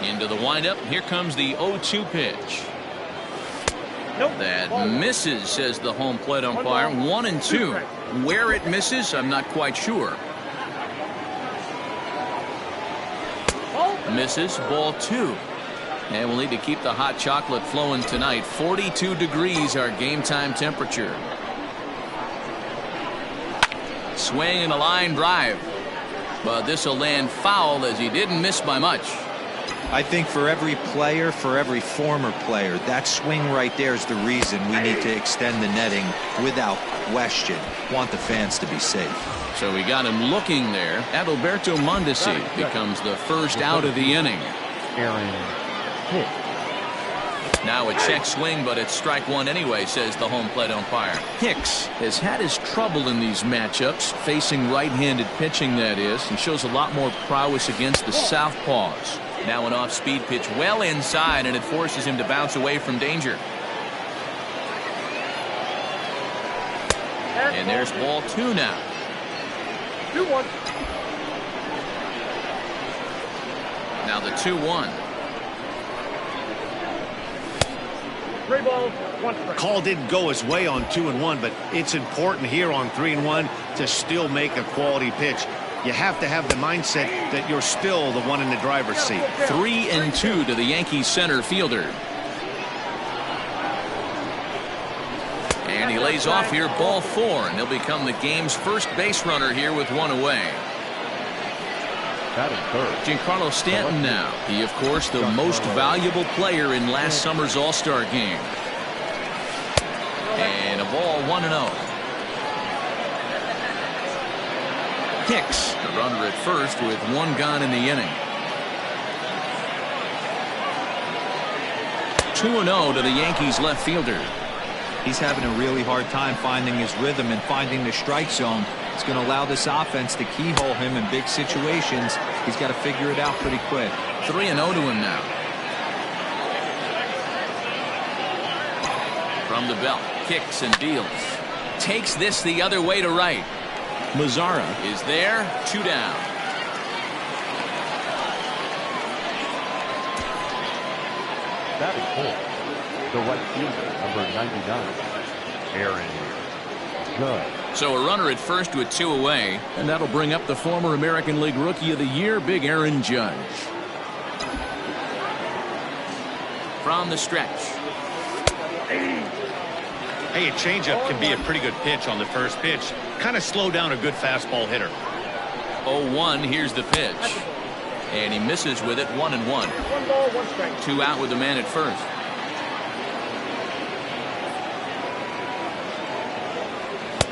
Into the windup. Here comes the 0-2 pitch. That misses, says the home plate umpire. 1-2. Where it misses, I'm not quite sure. Misses, ball 2. And we'll need to keep the hot chocolate flowing tonight. 42 degrees our game time temperature. Swing and a line drive. But this will land foul as he didn't miss by much. I think for every player, for every former player, that swing right there is the reason we need to extend the netting without question. Want the fans to be safe. So we got him looking there. Adalberto Mondesi becomes the first out of the inning. Now a check swing, but it's strike one anyway, says the home plate umpire. Hicks has had his trouble in these matchups, facing right-handed pitching, that is, and shows a lot more prowess against the southpaws. Now an off-speed pitch well inside, and it forces him to bounce away from danger. And there's ball 2 now. 2-1. Now the 2-1. Call didn't go his way on 2-1, but it's important here on 3-1 to still make a quality pitch. You have to have the mindset that you're still the one in the driver's seat. 3-2 to the Yankees center fielder. And he lays off here, ball 4, and he'll become the game's first base runner here with one away. Giancarlo Stanton now. He, of course, the most valuable player in last summer's All-Star game. And a ball 1-0. Hicks, the runner at first with one gone in the inning. 2-0 to the Yankees left fielder. He's having a really hard time finding his rhythm and finding the strike zone. It's going to allow this offense to keyhole him in big situations. He's got to figure it out pretty quick. 3-0 to him now. From the belt, kicks and deals. Takes this the other way to right. Mazzara is there, 2 down. Batting fourth, the right fielder, number 99, Aaron Judge. So a runner at first with 2 away, and that'll bring up the former American League Rookie of the Year, Big Aaron Judge. From the stretch. Hey, a changeup can be a pretty good pitch on the first pitch. Kind of slow down a good fastball hitter. 0-1, here's the pitch. And he misses with it, 1-1. 1 ball, 1 strike. 2 out with the man at first.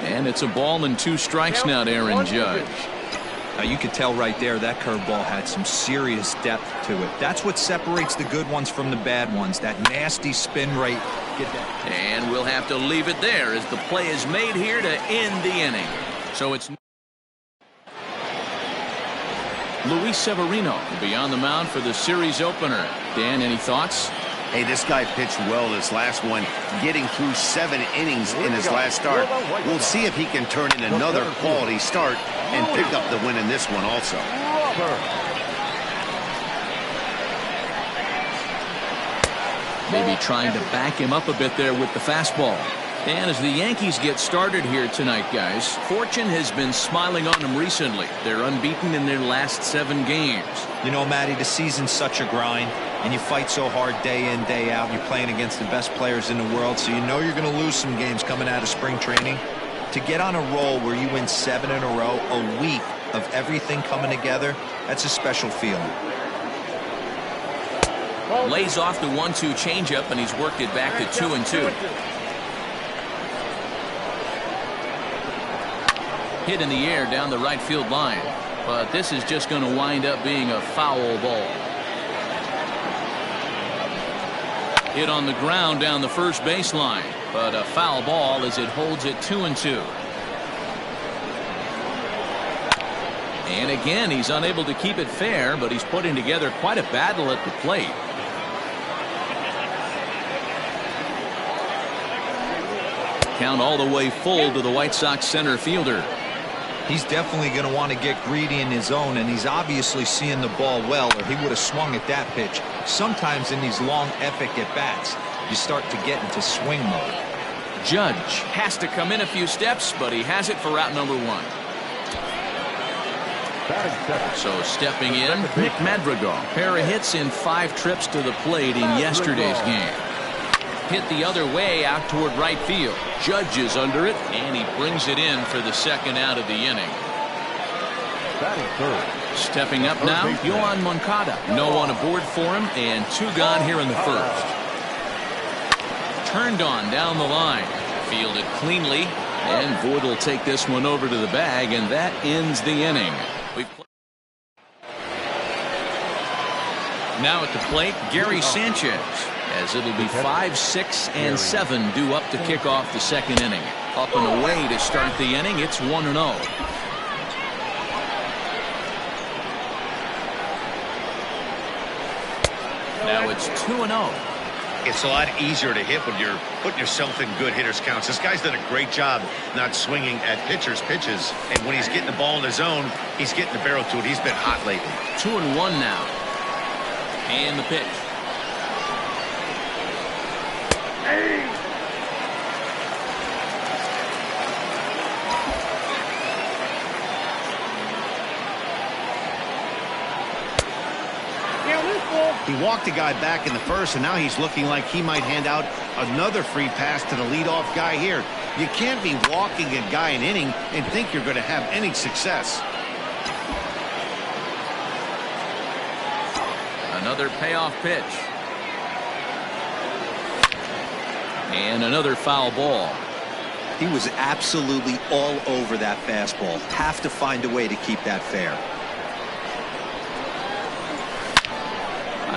And it's a ball and 2 strikes now to Aaron Judge. Now you could tell right there that curveball had some serious depth to it. That's what separates the good ones from the bad ones. That nasty spin rate. Get that. And we'll have to leave it there as the play is made here to end the inning. So it's Luis Severino will be on the mound for the series opener. Dan, any thoughts? Hey, this guy pitched well this last one, getting through 7 innings in his last start. We'll see if he can turn in another quality start and pick up the win in this one also. Maybe trying to back him up a bit there with the fastball. And as the Yankees get started here tonight, guys, fortune has been smiling on them recently. They're unbeaten in their last 7 games. You know, Matty, the season's such a grind, and you fight so hard day in, day out. You're playing against the best players in the world, so you know you're going to lose some games coming out of spring training. To get on a roll where you win 7 in a row, a week of everything coming together, that's a special feeling. Lays off the 1-2 changeup, and he's worked it back to 2-2. Hit in the air down the right field line, but this is just going to wind up being a foul ball. Hit on the ground down the first baseline, but a foul ball as it holds it 2-2. And again, he's unable to keep it fair, but he's putting together quite a battle at the plate. Count all the way full to the White Sox center fielder. He's definitely going to want to get greedy in his zone, and he's obviously seeing the ball well, or he would have swung at that pitch. Sometimes in these long, epic at-bats, you start to get into swing mode. Judge has to come in a few steps, but he has it for out number one. So stepping in, Nick Madrigal. Pair of hits in 5 trips to the plate in yesterday's game. Hit the other way out toward right field. Judge is under it, and he brings it in for the second out of the inning. Stepping up now, Yohan Moncada. No one aboard for him, and 2 gone here in the first. Turned on down the line. Fielded cleanly, and Voit will take this one over to the bag, and that ends the inning. Now at the plate, Gary Sanchez, as it'll be 5, 6, and 7 due up to kick off the second inning. Up and away to start the inning. It's 1-0. Now it's 2-0. It's a lot easier to hit when you're putting yourself in good hitters counts. This guy's done a great job not swinging at pitchers' pitches, and when he's getting the ball in his zone, he's getting the barrel to it. He's been hot lately. 2-1 now. And the pitch. He walked a guy back in the first, and now he's looking like he might hand out another free pass to the leadoff guy here. You can't be walking a guy an inning and think you're going to have any success. Another payoff pitch. And another foul ball. He was absolutely all over that fastball. Have to find a way to keep that fair.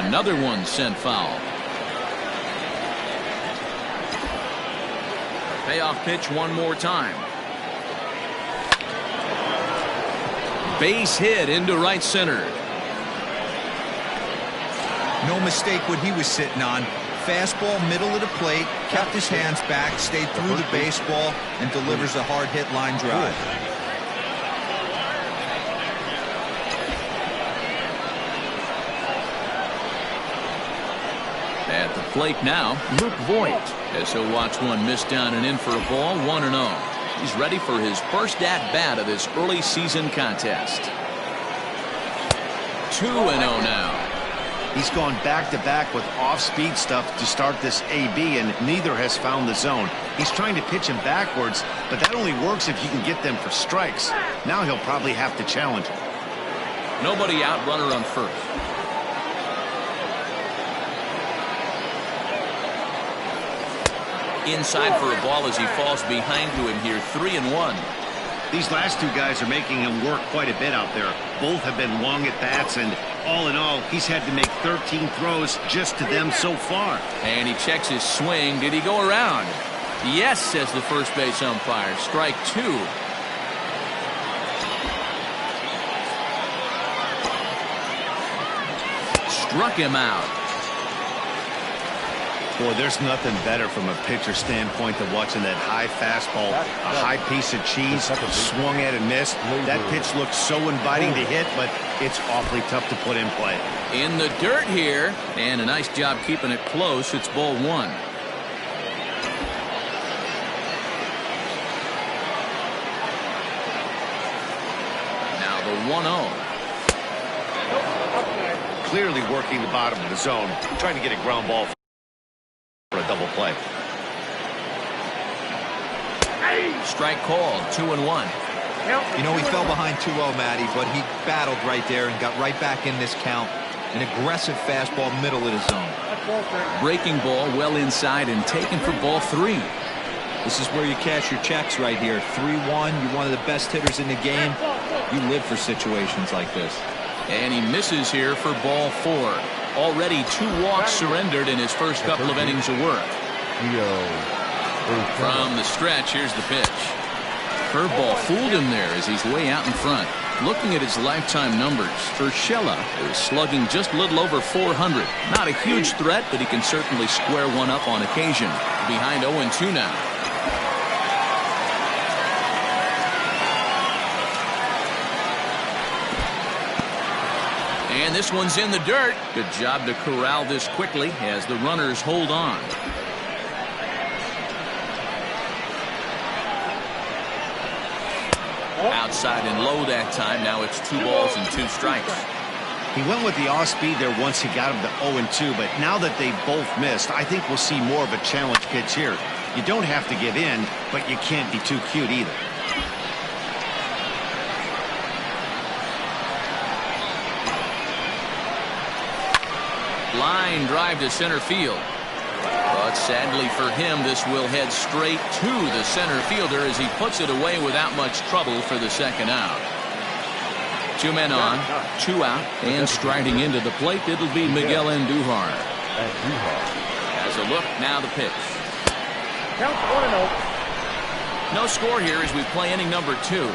Another one sent foul. Payoff pitch one more time. Base hit into right center. No mistake what he was sitting on. Fastball, middle of the plate, kept his hands back, stayed through the baseball, and delivers a hard hit line drive. At the plate now, Luke Voit, as he'll watch one miss down and in for a ball, 1-0. He's ready for his first at-bat of this early season contest. 2-0 now. He's gone back-to-back with off-speed stuff to start this AB, and neither has found the zone. He's trying to pitch him backwards, but that only works if you can get them for strikes. Now he'll probably have to challenge him. Nobody out, runner on first. Inside for a ball as he falls behind to him here, 3-1. These last 2 guys are making him work quite a bit out there. Both have been long at bats, and all in all, he's had to make 13 throws just to them so far. And he checks his swing. Did he go around? Yes, says the first base umpire. Strike 2. Struck him out. Boy, there's nothing better from a pitcher standpoint than watching that high fastball, a high piece of cheese, swung at and missed. That pitch looks so inviting to hit, but it's awfully tough to put in play. In the dirt here, and a nice job keeping it close. It's ball 1. Now the 1-0. Clearly working the bottom of the zone, trying to get a ground ball for a double play. Strike called, 2-1. You know, he fell behind 2-0, Matty, but he battled right there and got right back in this count. An aggressive fastball, middle of the zone. Breaking ball well inside and taken for ball 3. This is where you cash your checks right here. 3-1, you're one of the best hitters in the game. You live for situations like this. And he misses here for ball 4. Already 2 walks surrendered in his first couple of innings of work. From the stretch, here's the pitch. Curveball fooled him there as he's way out in front. Looking at his lifetime numbers, Urshela is slugging just a little over 400. Not a huge threat, but he can certainly square one up on occasion. Behind 0-2 now. and this one's in the dirt. Good job to corral this quickly as the runners hold on. Outside and low that time. Now it's 2 balls and 2 strikes. He went with the off speed there once he got him to 0-2, but now that they both missed, I think we'll see more of a challenge pitch here. You don't have to give in, but you can't be too cute either. Line drive to center field. But sadly for him, this will head straight to the center fielder as he puts it away without much trouble for the second out. 2 men on, 2 out, and striding into the plate, it'll be Miguel Andujar. As a look, now the pitch. Count 1-0. No score here as we play inning number 2.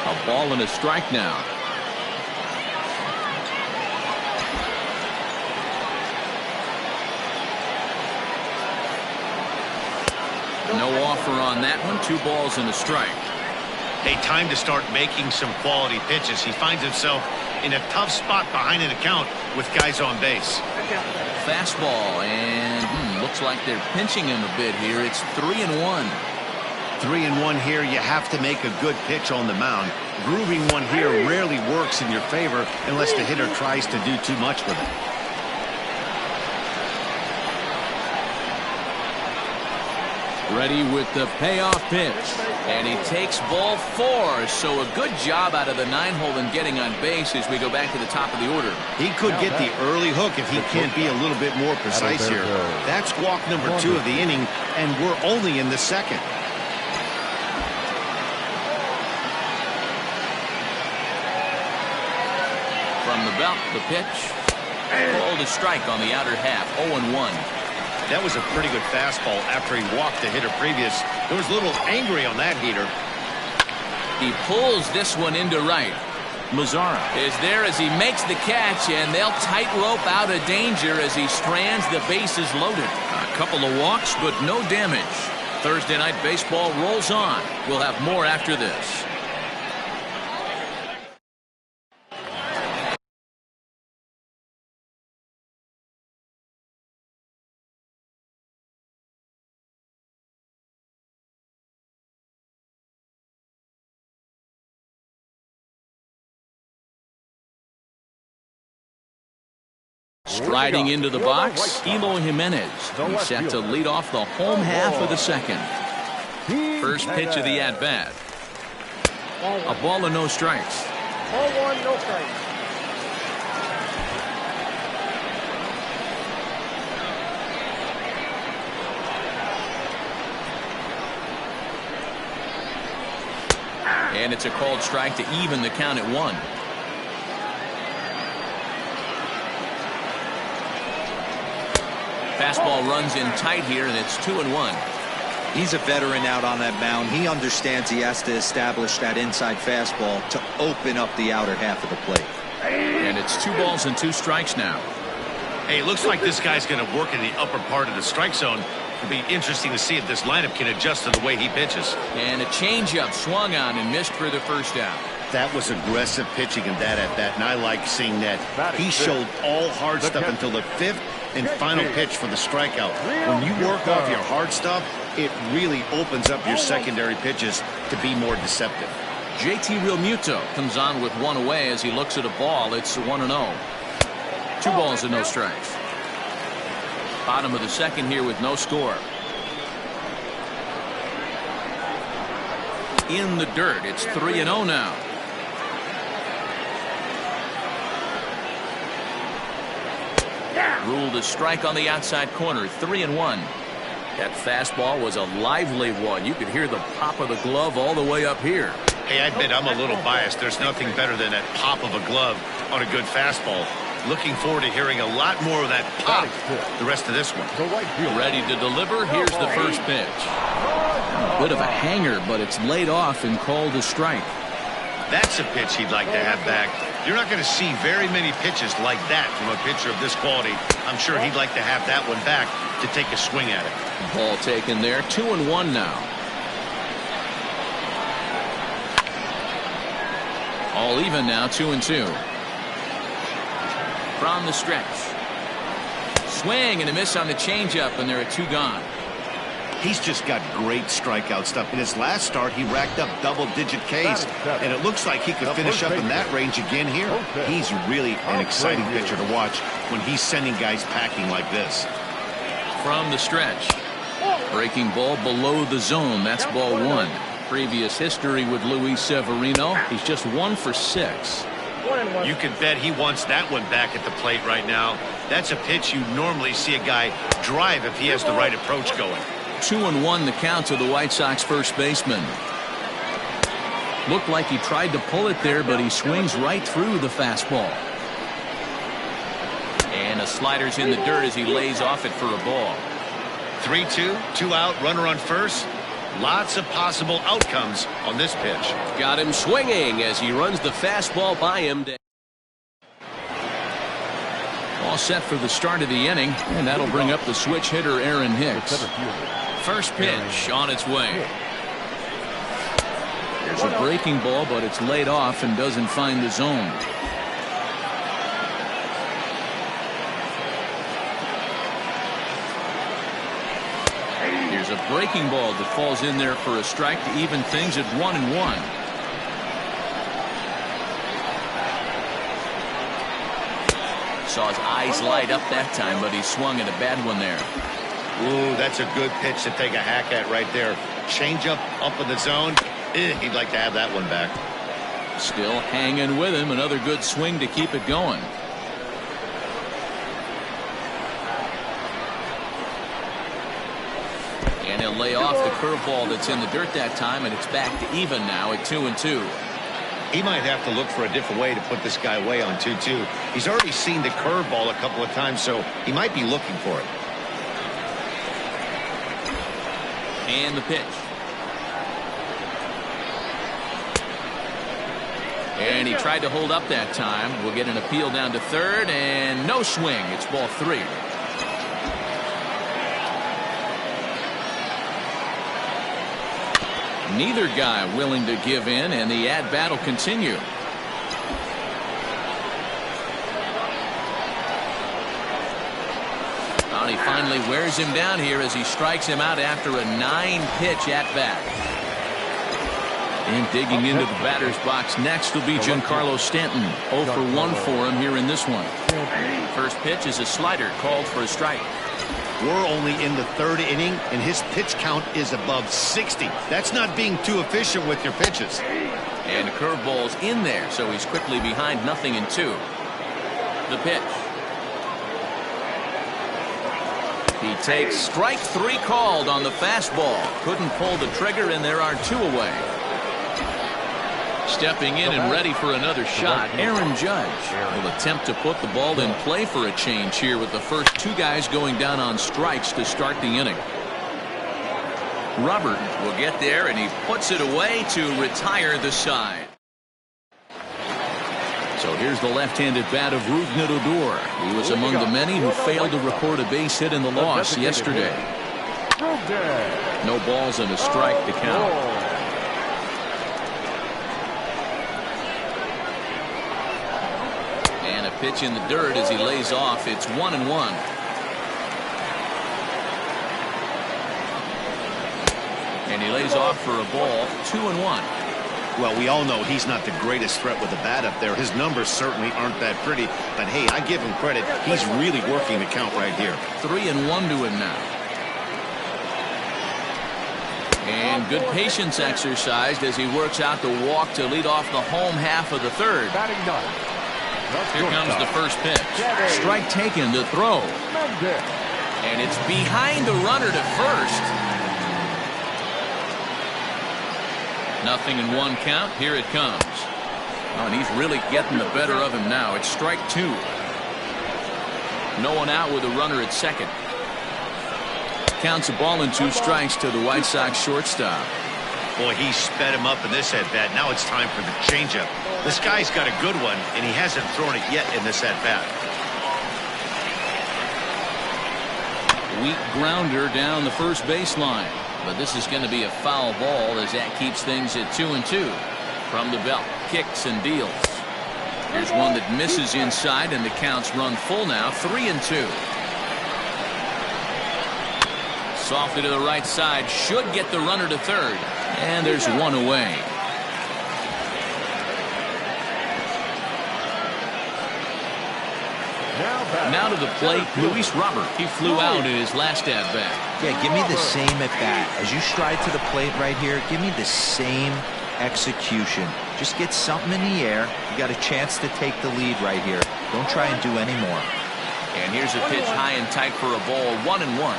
A ball and a strike now. No offer on that one. 2 balls and a strike. Hey, time to start making some quality pitches. He finds himself in a tough spot behind an account with guys on base. Fastball, and looks like they're pinching him a bit here. It's 3-1. 3-1 here. You have to make a good pitch on the mound. Grooving one here rarely works in your favor unless the hitter tries to do too much with it. Ready with the payoff pitch. And he takes ball 4. So a good job out of the 9-hole in getting on base as we go back to the top of the order. He could get the early hook if he can't be a little bit more precise here. That's walk number 2 of the inning, and we're only in the second. From the belt, the pitch. Called a strike on the outer half. 0-1. That was a pretty good fastball after he walked the hitter previous. There was a little angry on that heater. He pulls this one into right. Mazzara is there as he makes the catch, and they'll tightrope out of danger as he strands the bases loaded. A couple of walks, but no damage. Thursday night baseball rolls on. We'll have more after this. Striding into the box, Eloy Jimenez. He's set to lead off the home half of the second. First pitch of the at-bat. A ball and no strikes. Ball 1, no strikes. And it's a called strike to even the count at 1. Fastball runs in tight here, and it's 2-1. He's a veteran out on that mound. He understands he has to establish that inside fastball to open up the outer half of the plate. And it's 2 balls and 2 strikes now. Hey, it looks like this guy's going to work in the upper part of the strike zone. It'll be interesting to see if this lineup can adjust to the way he pitches. And a changeup swung on and missed for the first out. That was aggressive pitching in that at-bat, and I like seeing that. He showed all hard stuff until the 5th and final pitch for the strikeout. When you work off your hard stuff, it really opens up your secondary pitches to be more deceptive. JT Realmuto comes on with 1 away as he looks at a ball. It's 1-0. 2 balls and no strikes. Bottom of the second here with no score. In the dirt. It's 3-0 now. Ruled a strike on the outside corner. 3-1. That fastball was a lively one. You could hear the pop of the glove all the way up here. Hey, I admit I'm a little biased. There's nothing better than that pop of a glove on a good fastball. Looking forward to hearing a lot more of that pop the rest of this one. Ready to deliver. Here's the first pitch. A bit of a hanger, but it's laid off and called a strike. That's a pitch he'd like to have back. You're not going to see very many pitches like that from a pitcher of this quality. I'm sure he'd like to have that one back to take a swing at it. Ball taken there. 2-1 now. All even now, 2-2. From the stretch. Swing and a miss on the changeup, and there are 2 gone. He's just got great strikeout stuff. In his last start, he racked up double-digit Ks, and it looks like he could finish up in that range again here. He's really an exciting pitcher to watch when he's sending guys packing like this. From the stretch. Breaking ball below the zone. That's ball 1. Previous history with Luis Severino. He's just 1 for 6. You can bet he wants that one back at the plate right now. That's a pitch you normally see a guy drive if he has the right approach going. 2-1 the count to the White Sox first baseman. Looked like he tried to pull it there, but he swings right through the fastball. And a slider's in the dirt as he lays off it for a ball. 3-2, 2 out, runner on first. Lots of possible outcomes on this pitch. Got him swinging as he runs the fastball by him. All set for the start of the inning, and that'll bring up the switch hitter Aaron Hicks. First pitch on its way. There's a breaking ball, but it's laid off and doesn't find the zone. Here's a breaking ball that falls in there for a strike to even things at 1-1. Saw his eyes light up that time, but he swung at a bad one there. Ooh, that's a good pitch to take a hack at right there. Change up in the zone. He'd like to have that one back. Still hanging with him. Another good swing to keep it going. And he'll lay off the curveball that's in the dirt that time, and it's back to even now at 2-2. He might have to look for a different way to put this guy away on 2-2. He's already seen the curveball a couple of times, so he might be looking for it. And the pitch. And he tried to hold up that time. We'll get an appeal down to third, and no swing. It's ball 3. Neither guy willing to give in, and the at-bat will continue. He finally wears him down here as he strikes him out after a 9-pitch at-bat. And digging into the batter's box next will be Giancarlo Stanton. 0 for 1 for him here in this one. First pitch is a slider called for a strike. We're only in the 3rd inning, and his pitch count is above 60. That's not being too efficient with your pitches. And the curveball's in there, so he's quickly behind 0-2. The pitch. He takes strike 3 called on the fastball. Couldn't pull the trigger, and there are 2 away. Stepping in and ready for another shot, Aaron Judge will attempt to put the ball in play for a change here with the first 2 guys going down on strikes to start the inning. Robert will get there, and he puts it away to retire the side. So here's the left-handed bat of Rougned Odor. He was among the many who failed to record a base hit in the loss yesterday. No balls and a strike to count. And a pitch in the dirt as he lays off. It's 1-1. And he lays off for a ball. 2-1. Well, we all know he's not the greatest threat with the bat up there. His numbers certainly aren't that pretty. But, hey, I give him credit. He's really working the count right here. 3-1 to him now. And good patience exercised as he works out the walk to lead off the home half of the 3rd. Here comes the first pitch. Strike taken to throw. And it's behind the runner to first. 0-1 count. Here it comes. Oh, and he's really getting the better of him now. It's strike 2. No one out with a runner at second. Counts a ball and 2 strikes to the White Sox shortstop. Boy, he sped him up in this at-bat. Now it's time for the changeup. This guy's got a good one, and he hasn't thrown it yet in this at-bat. Weak grounder down the first baseline. But this is going to be a foul ball as that keeps things at 2-2 from the belt. kicks and deals. Here's one that misses inside, and the counts run full now, 3-2. Softly to the right side, should get the runner to third, and there's one away. Now to the plate, Luis Robert. He flew out in his last at-bat. Yeah, give me the same at-bat. As you stride to the plate right here, give me the same execution. Just get something in the air. You got a chance to take the lead right here. Don't try and do any more. And here's a pitch high and tight for a ball, 1-1.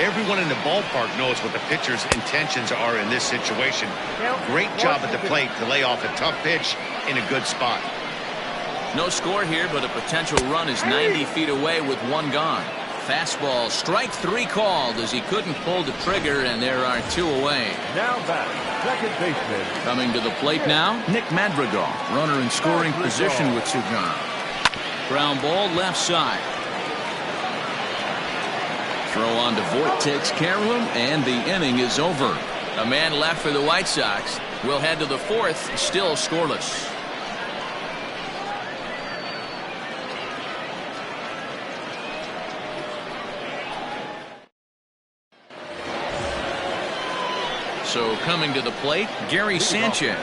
Everyone in the ballpark knows what the pitcher's intentions are in this situation. Great job at the plate to lay off a tough pitch in a good spot. No score here, but a potential run is 90 feet away with one gone. Fastball, strike 3 called as he couldn't pull the trigger, and there are 2 away. Now back, second baseman. Coming to the plate now, Nick Madrigal. Runner in scoring position with 2 gone. Ground ball left side. Throw on to Voit, takes care of him, and the inning is over. A man left for the White Sox. We'll head to the 4th, still scoreless. So coming to the plate, Gary Sanchez.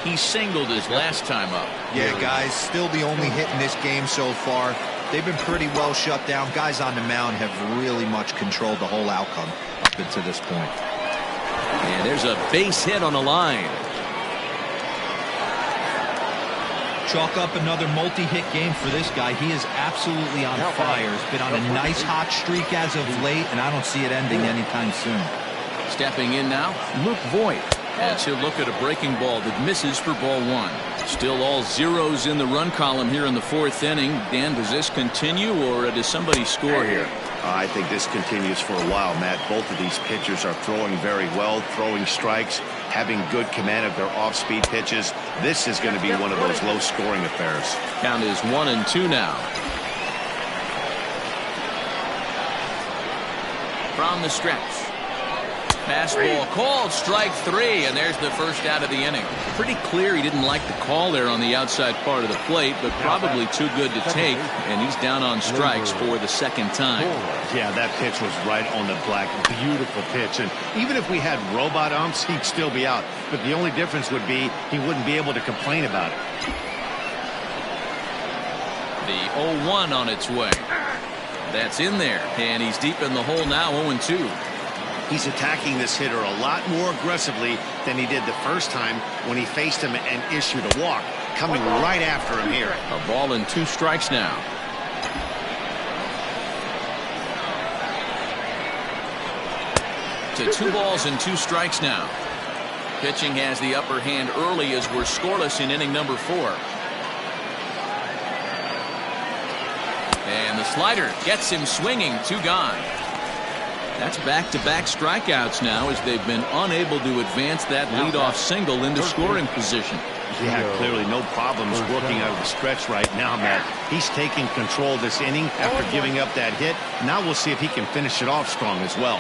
He singled his last time up. Yeah, guys, still the only hit in this game so far. They've been pretty well shut down. Guys on the mound have really much controlled the whole outcome up until this point. And there's a base hit on the line. Chalk up another multi-hit game for this guy. He is absolutely on fire. He's been on a nice hot streak as of late, and I don't see it ending anytime soon. Stepping in now, Luke Voit, as he'll look at a breaking ball that misses for ball 1. Still all zeros in the run column here in the 4th inning. Dan, does this continue, or does somebody score here? I think this continues for a while, Matt. Both of these pitchers are throwing very well, throwing strikes, having good command of their off-speed pitches. This is going to be one of those low-scoring affairs. Count is 1-2 now. From the stretch. Fastball called, strike 3, and there's the first out of the inning. Pretty clear he didn't like the call there on the outside part of the plate, but probably too good to take, and he's down on strikes for the 2nd time. Yeah, that pitch was right on the black. Beautiful pitch, and even if we had robot umps, he'd still be out. But the only difference would be he wouldn't be able to complain about it. The 0-1 on its way. That's in there, and he's deep in the hole now, 0-2. He's attacking this hitter a lot more aggressively than he did the first time when he faced him and issued a walk. Coming right after him here. A ball and 2 strikes now. To 2 balls and 2 strikes now. Pitching has the upper hand early as we're scoreless in inning number 4. And the slider gets him swinging, 2 gone. That's back-to-back strikeouts now as they've been unable to advance that leadoff single into scoring position. Yeah, clearly no problems working out of the stretch right now, Matt. He's taking control this inning after giving up that hit. Now we'll see if he can finish it off strong as well.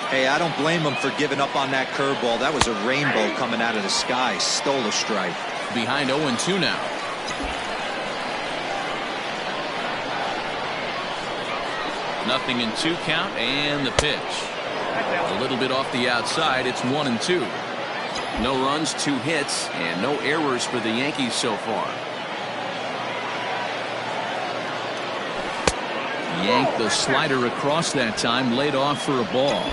Hey, I don't blame him for giving up on that curveball. That was a rainbow coming out of the sky. Stole a strike. Behind 0-2 now. Nothing in 2 count, and the pitch. A little bit off the outside. It's 1-2. No runs, 2 hits, and no errors for the Yankees so far. Yanked the slider across that time, laid off for a ball.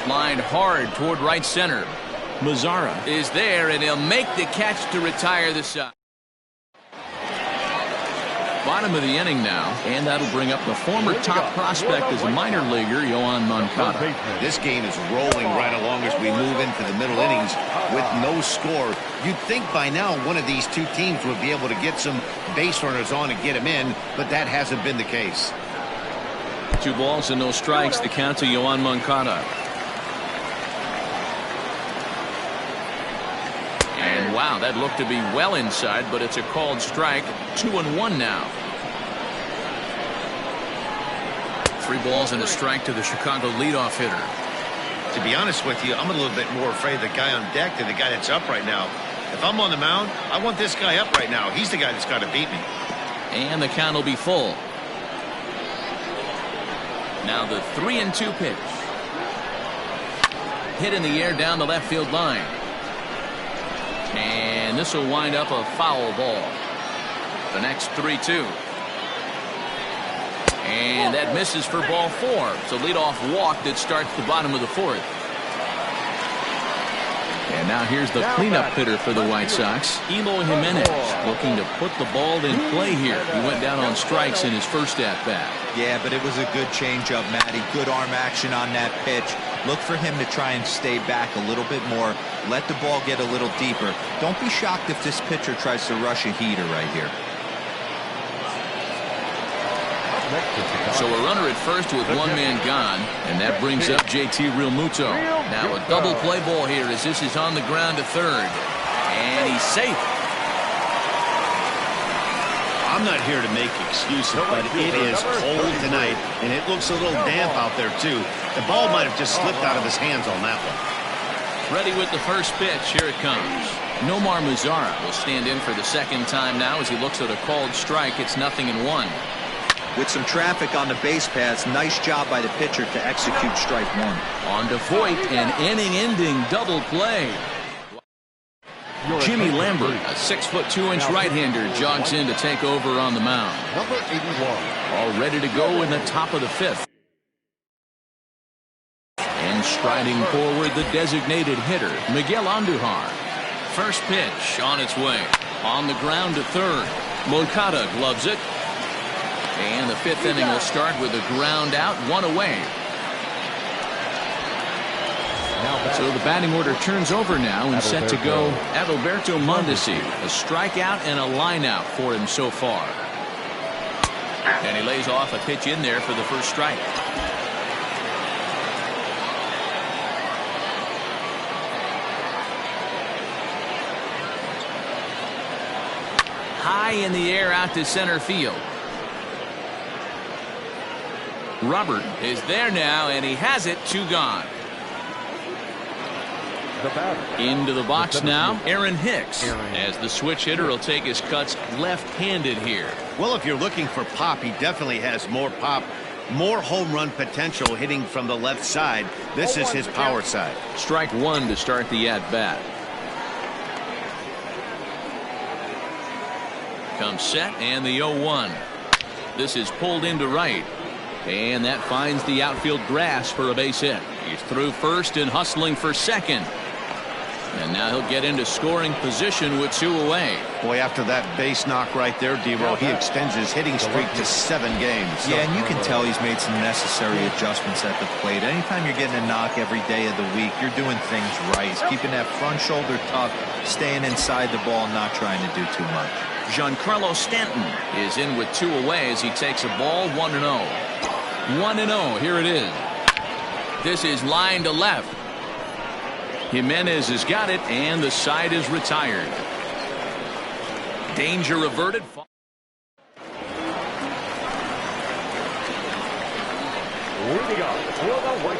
Lined hard toward right center. Mazzara is there, and he'll make the catch to retire the side. Bottom of the inning now, and that'll bring up the former top prospect as a minor leaguer, Yoan Moncada. This game is rolling right along as we move into the middle innings with no score. You'd think by now one of these 2 teams would be able to get some base runners on and get them in, but that hasn't been the case. 2 balls and no strikes, the count to Yoan Moncada. And wow, that looked to be well inside, but it's a called strike. 2-1 now. 3 balls and a strike to the Chicago leadoff hitter. To be honest with you, I'm a little bit more afraid of the guy on deck than the guy that's up right now. If I'm on the mound, I want this guy up right now. He's the guy that's got to beat me. And the count will be full. Now the 3-2 pitch. Hit in the air down the left field line. And this will wind up a foul ball. The next 3-2. And that misses for ball 4. It's a leadoff walk that starts the bottom of the 4th. And now here's the cleanup hitter for the White Sox, Eloy Jimenez, looking to put the ball in play here. He went down on strikes in his first at-bat. Yeah, but it was a good changeup, Matty. Good arm action on that pitch. Look for him to try and stay back a little bit more. Let the ball get a little deeper. Don't be shocked if this pitcher tries to rush a heater right here. So a runner at first with 1 man gone, and that brings up JT Realmuto. Now a double play ball here as this is on the ground to third, and he's safe. I'm not here to make excuses, but it is cold tonight, and it looks a little damp out there, too. The ball might have just slipped out of his hands on that one. Ready with the first pitch. Here it comes. Nomar Mazara will stand in for the second time now as he looks at a called strike. It's 0-1. With some traffic on the base paths, nice job by the pitcher to execute strike 1. On to Voit, an inning-ending double play. Jimmy Lambert, a 6'2" right-hander, jogs in to take over on the mound. Number 81. All ready to go in the top of the 5th. And striding forward, the designated hitter, Miguel Andujar. First pitch on its way. On the ground to third. Moncada gloves it. And the 5th inning will start with a ground out, 1 away. So the batting order turns over now and set to go Adalberto Mondesi. A strikeout and a line out for him so far. And he lays off a pitch in there for the first strike. High in the air out to center field. Robert is there now, and he has it. 2 gone. Into the box now, Aaron Hicks, as the switch hitter will take his cuts left-handed here. Well, if you're looking for pop, he definitely has more pop, more home run potential hitting from the left side. This is his power side. Strike 1 to start the at-bat. Comes set, and the 0-1. This is pulled into right. And that finds the outfield grass for a base hit. He's through first and hustling for second. And now he'll get into scoring position with 2 away. Boy, after that base knock right there, D-Roll, he extends his hitting streak to 7 games. Yeah, and you can tell he's made some necessary adjustments at the plate. Anytime you're getting a knock every day of the week, you're doing things right. He's keeping that front shoulder tucked, staying inside the ball, not trying to do too much. Giancarlo Stanton is in with 2 away as he takes a ball. 1-0. 1-0. Here it is. This is line to left. Jimenez has got it, and the side is retired. Danger averted.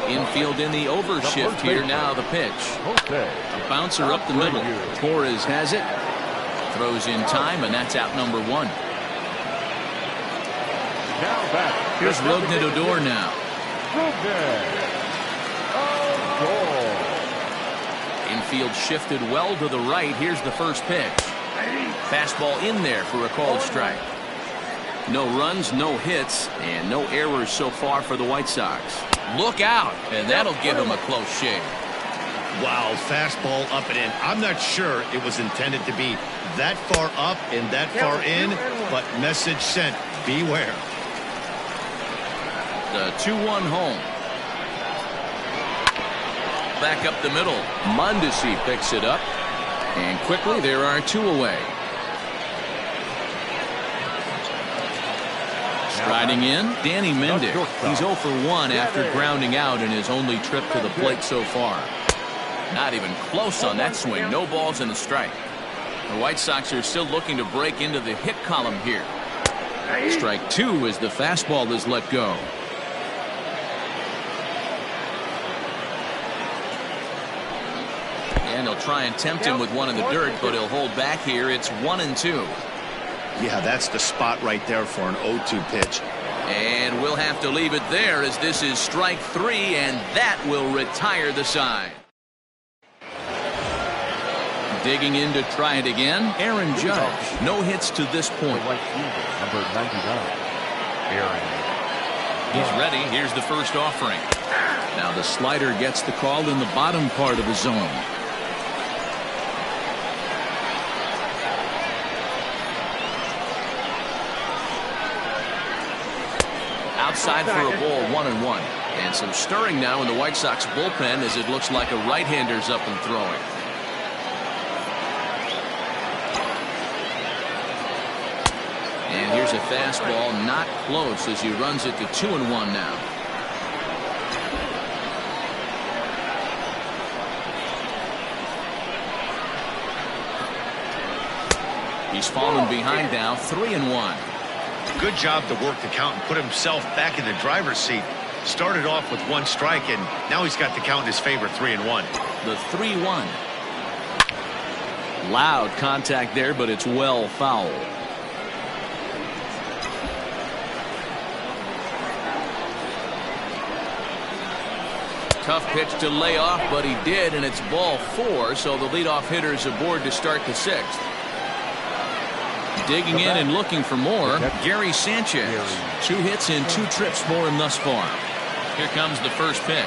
Infield in the overshift here. Now the pitch. A bouncer up the middle. Torres has it. Throws in time, and that's out number 1. Here's Rougned Odor now. Infield shifted well to the right. Here's the first pitch. Fastball in there for a called strike. No runs, no hits, and no errors so far for the White Sox. Look out, and that'll give him a close shave. Wow, fastball up and in. I'm not sure it was intended to be that far up and that far in, but message sent. Beware. The 2-1 home. Back up the middle. Mondesi picks it up. And quickly there are 2 away. Striding in, Danny Mendick. He's 0 for 1 after grounding out in his only trip to the plate so far. Not even close on that swing. No balls and a strike. The White Sox are still looking to break into the hit column here. Strike 2 as the fastball is let go. And he'll try and tempt him with one in the dirt, but he'll hold back here. It's 1-2. Yeah, that's the spot right there for an 0-2 pitch. And we'll have to leave it there as this is strike 3, and that will retire the side. Digging in to try it again, Aaron Judge. No hits to this point. Right fielder, number 99, Aaron. He's ready. Here's the first offering. Now the slider gets the call in the bottom part of the zone. Outside for a ball, 1-1. And some stirring now in the White Sox bullpen as it looks like a right-hander's up and throwing. And here's a fastball not close as he runs it to 2-1 now. He's fallen behind now, 3-1. Good job to work the count and put himself back in the driver's seat. Started off with 1 strike, and now he's got the count in his favor, 3-1. The 3-1. Loud contact there, but it's well foul. Tough pitch to lay off, but he did, and it's ball 4, so the leadoff hitter is aboard to start the 6th. Digging in and looking for more, Gary Sanchez. 2 hits and 2 trips for him thus far. Here comes the first pitch.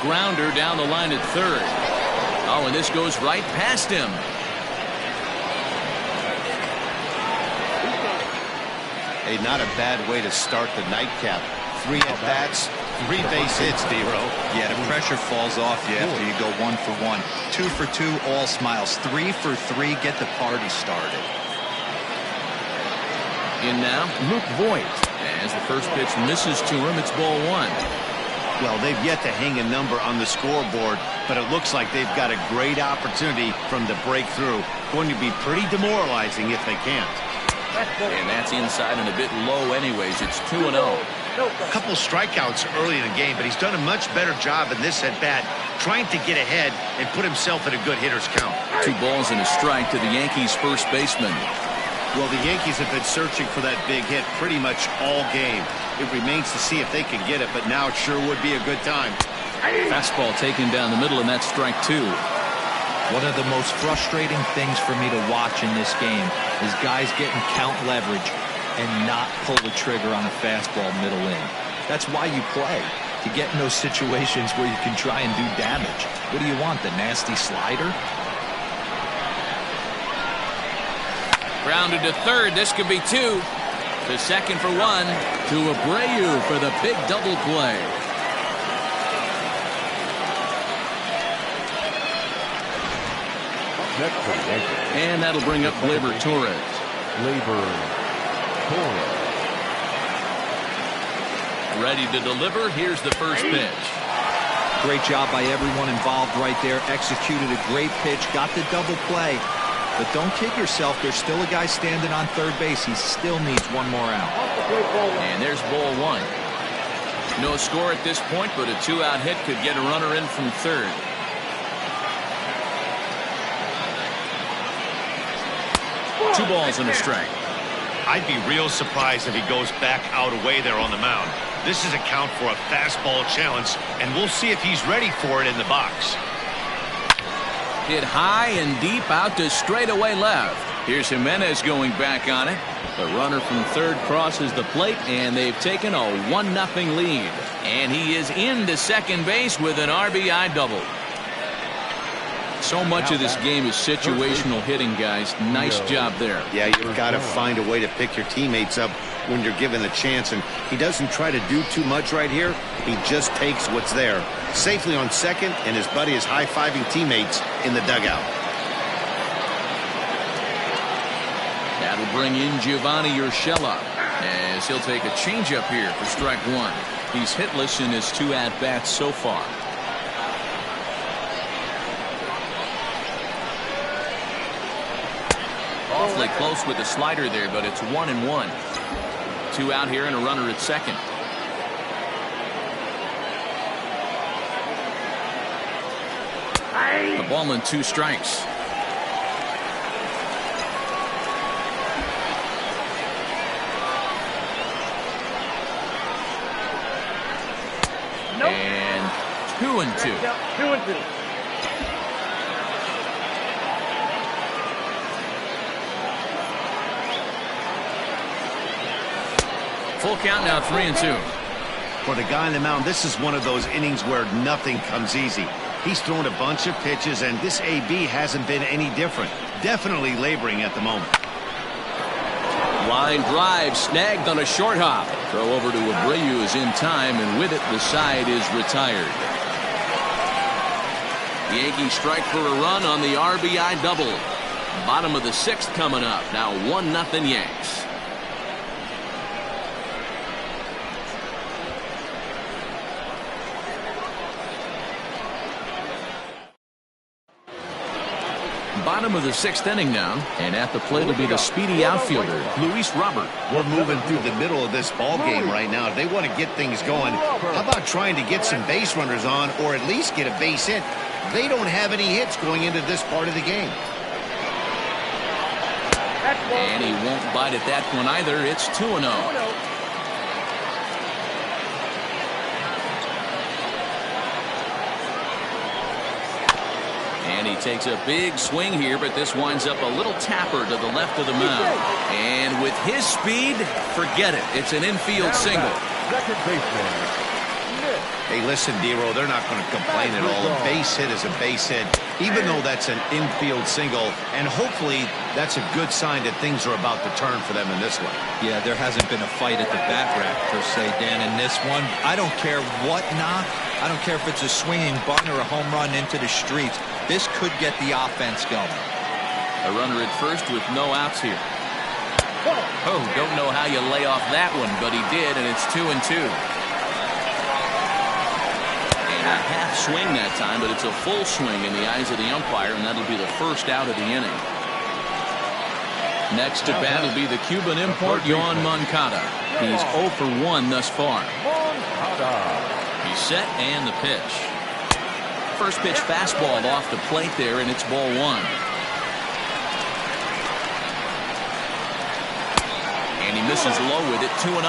Grounder down the line at third. Oh, and this goes right past him. Hey, not a bad way to start the nightcap. 3 at-bats, 3 base hits, D-Row. Yeah, the pressure falls off you after you go 1 for 1. 2 for 2, all smiles. 3 for 3, get the party started. In now, Luke Voigt. As the first pitch misses to him, it's ball 1. Well, they've yet to hang a number on the scoreboard, but it looks like they've got a great opportunity from the breakthrough. Going to be pretty demoralizing if they can't. And that's inside and a bit low anyways. It's 2-0. A couple strikeouts early in the game, but he's done a much better job in this at-bat, trying to get ahead and put himself in a good hitter's count. 2 balls and a strike to the Yankees' first baseman. Well, the Yankees have been searching for that big hit pretty much all game. It remains to see if they can get it, but now it sure would be a good time. Fastball taken down the middle, and that's strike 2. One of the most frustrating things for me to watch in this game is guys getting count leverage and not pull the trigger on a fastball middle in. That's why you play, to get in those situations where you can try and do damage. What do you want, the nasty slider? Grounded to third. This could be 2. To second for 1. To Abreu for the big double play. Next for the Yankees. And that'll bring up Gleyber Torres. Gleyber Torres. Ready to deliver. Here's the first pitch. Great job by everyone involved right there. Executed a great pitch. Got the double play. But don't kid yourself. There's still a guy standing on third base. He still needs 1 more out. And there's ball 1. No score at this point, but a 2-out hit could get a runner in from third. Two balls and a strike. I'd be real surprised if he goes back out away there on the mound. This is a count for a fastball challenge, and we'll see if he's ready for it in the box. Hit high and deep out to straightaway left. Here's Jimenez going back on it. The runner from third crosses the plate, and they've taken a 1-0 lead. And he is into second base with an RBI double. So much of this game is situational hitting, guys. Nice job there. Yeah, you've got to find a way to pick your teammates up when you're given the chance, and he doesn't try to do too much right here. He just takes what's there. Safely on second, and his buddy is high-fiving teammates in the dugout. That'll bring in Giovanni Urshela as he'll take a changeup here for strike 1. He's hitless in his 2 at-bats so far. Awfully close with the slider there, but it's 1-1. 2 out here and a runner at second. The ball and 2 strikes. And 2-2. 2-2. Full count now, 3-2. For the guy on the mound, this is one of those innings where nothing comes easy. He's thrown a bunch of pitches, and this AB hasn't been any different. Definitely laboring at the moment. Line drive snagged on a short hop. Throw over to Abreu is in time, and with it, the side is retired. The Yankees strike for a run on the RBI double. Bottom of the 6th coming up. Now 1-0 Yanks. Bottom of the 6th inning now, and at the plate will be the speedy outfielder, Luis Robert. We're moving through the middle of this ball game right now. If they want to get things going, how about trying to get some base runners on, or at least get a base hit? They don't have any hits going into this part of the game. And he won't bite at that one either. It's 2-0. And he takes a big swing here, but this winds up a little tapper to the left of the mound. And with his speed, forget it. It's an infield single. Second baseman. Hey, listen, Dero, they're not going to complain at all. A base hit is a base hit, even though that's an infield single. And hopefully that's a good sign that things are about to turn for them in this one. Yeah, there hasn't been a fight at the bat rack, per se, Dan, in this one. I don't care what knock. I don't care if it's a swinging bunt or a home run into the streets. This could get the offense going. A runner at first with no outs here. Oh, don't know how you lay off that one, but he did, and it's 2-2. And a half swing that time, but it's a full swing in the eyes of the umpire, and that'll be the first out of the inning. Next to bat will be the Cuban import, Yoan Moncada. He's 0 for 1 thus far. He's set, and the pitch. First pitch fastball off the plate there, and it's ball 1. And he misses low with it, 2-0.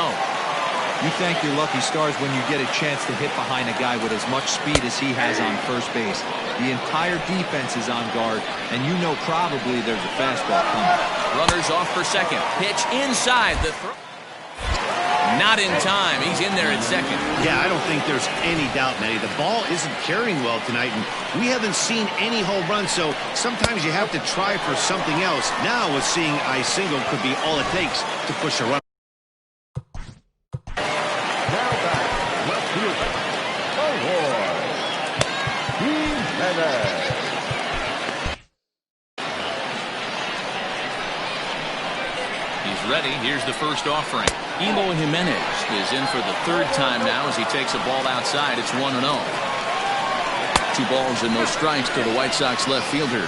You thank your lucky stars when you get a chance to hit behind a guy with as much speed as he has on first base. The entire defense is on guard, and you know probably there's a fastball coming. Runners off for second. Pitch inside the throw. Not in time. He's in there at second. Yeah, I don't think there's any doubt, Manny. The ball isn't carrying well tonight, and we haven't seen any home runs, so sometimes you have to try for something else. Now, with seeing I single could be all it takes to push a run. Now back, left fielder. He's ready. Here's the first offering. Eloy Jimenez is in for the 3rd time now as he takes a ball outside. It's 1-0. 2 balls and no strikes to the White Sox left fielder.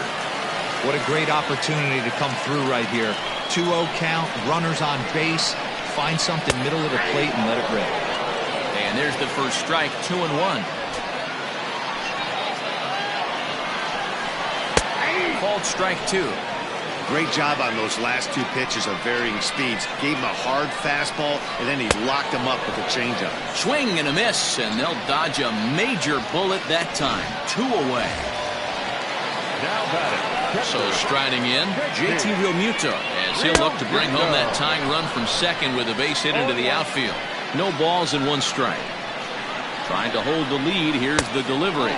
What a great opportunity to come through right here. 2-0 count, runners on base. Find something middle of the plate and let it rip. And there's the first strike, 2-1. Called strike 2. Great job on those last 2 pitches of varying speeds. Gave him a hard fastball, and then he locked him up with a changeup. Swing and a miss, and they'll dodge a major bullet that time. 2 away. Now batting. So striding in, JT Realmuto, as he'll look to bring home that tying run from second with a base hit into the outfield. No balls and 1 strike. Trying to hold the lead. Here's the delivery.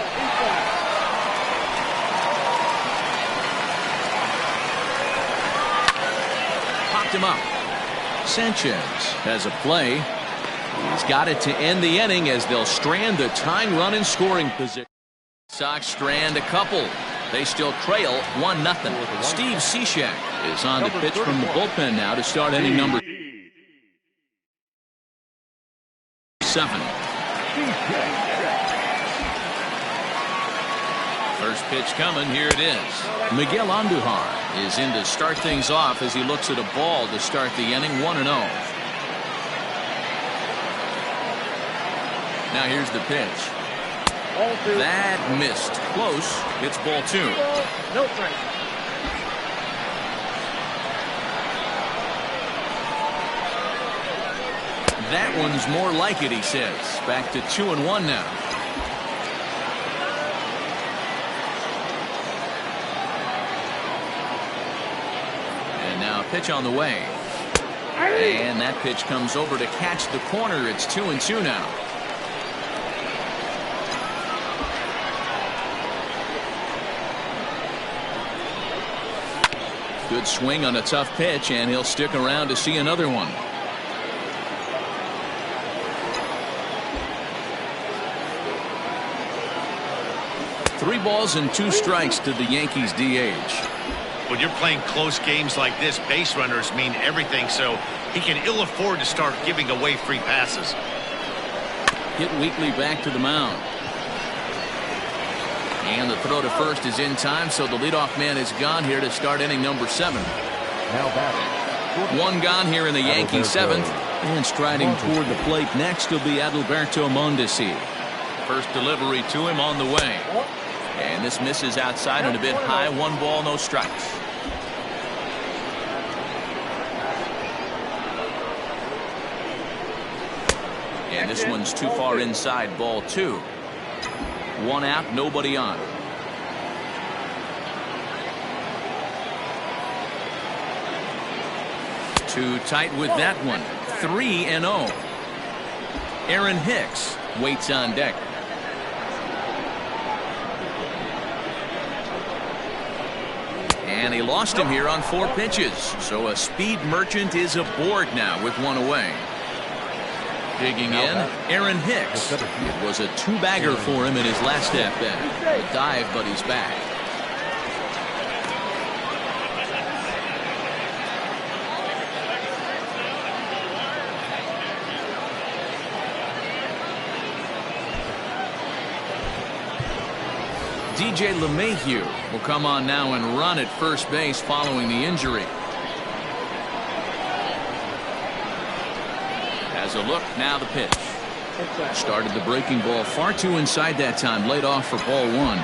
Him up. Sanchez has a play. He's got it to end the inning as they'll strand the tying run in scoring position. Sox strand a couple. They still trail 1-0. Steve Cishek is on to pitch from the bullpen now to start inning number 7. First pitch coming. Here it is. Miguel Andujar is in to start things off as he looks at a ball to start the inning. 1-0. Now here's the pitch. That missed. Close. It's ball 2. No strike. That one's more like it, he says. Back to 2-1 now. And now pitch on the way. And that pitch comes over to catch the corner. It's 2-2 now. Good swing on a tough pitch, and he'll stick around to see another one. Three balls and 2 strikes to the Yankees DH. When you're playing close games like this, base runners mean everything, so he can ill afford to start giving away free passes. Hit weakly back to the mound. And the throw to first is in time, so the leadoff man is gone here to start inning number 7. Now batting. 1 gone here in the Yankee 7th. And striding toward the plate next will be Adalberto Mondesi. First delivery to him on the way. And this misses outside and a bit high. 1 ball, no strikes. And this one's too far inside, ball 2. 1 out, nobody on. Too tight with that one. 3-0. Aaron Hicks waits on deck. And he lost him here on 4 pitches. So a speed merchant is aboard now with 1 away. Digging in, Aaron Hicks. It was a 2-bagger for him in his last at-bat. A dive, but he's back. DJ LeMahieu will come on now and run at first base following the injury. As a look, now the pitch. Started the breaking ball far too inside that time. Laid off for ball 1.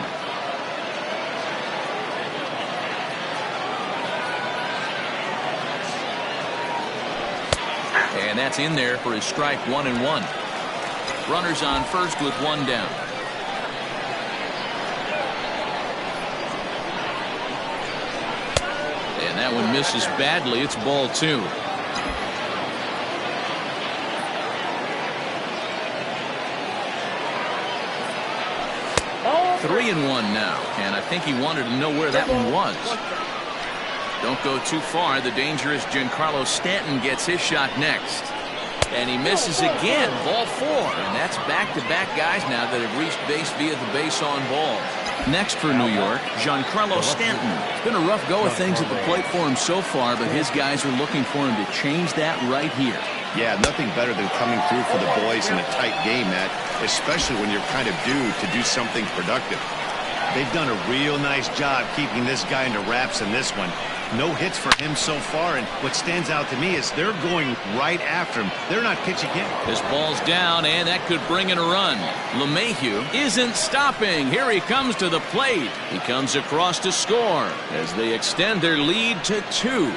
And that's in there for his strike 1-1. Runners on first with 1 down. And that one misses badly. It's ball 2. Three and 1 now, and I think he wanted to know where that one was. Don't go too far. The dangerous Giancarlo Stanton gets his shot next. And he misses again. Ball 4. And that's back-to-back guys now that have reached base via the base on ball. Next for New York, Giancarlo Stanton. It's been a rough go of things at the plate for him so far, but his guys are looking for him to change that right here. Yeah, nothing better than coming through for the boys in a tight game, Matt, especially when you're kind of due to do something productive. They've done a real nice job keeping this guy into wraps in this one. No hits for him so far, and what stands out to me is they're going right after him. They're not pitching him. This ball's down, and that could bring in a run. LeMahieu isn't stopping. Here he comes to the plate. He comes across to score as they extend their lead to 2.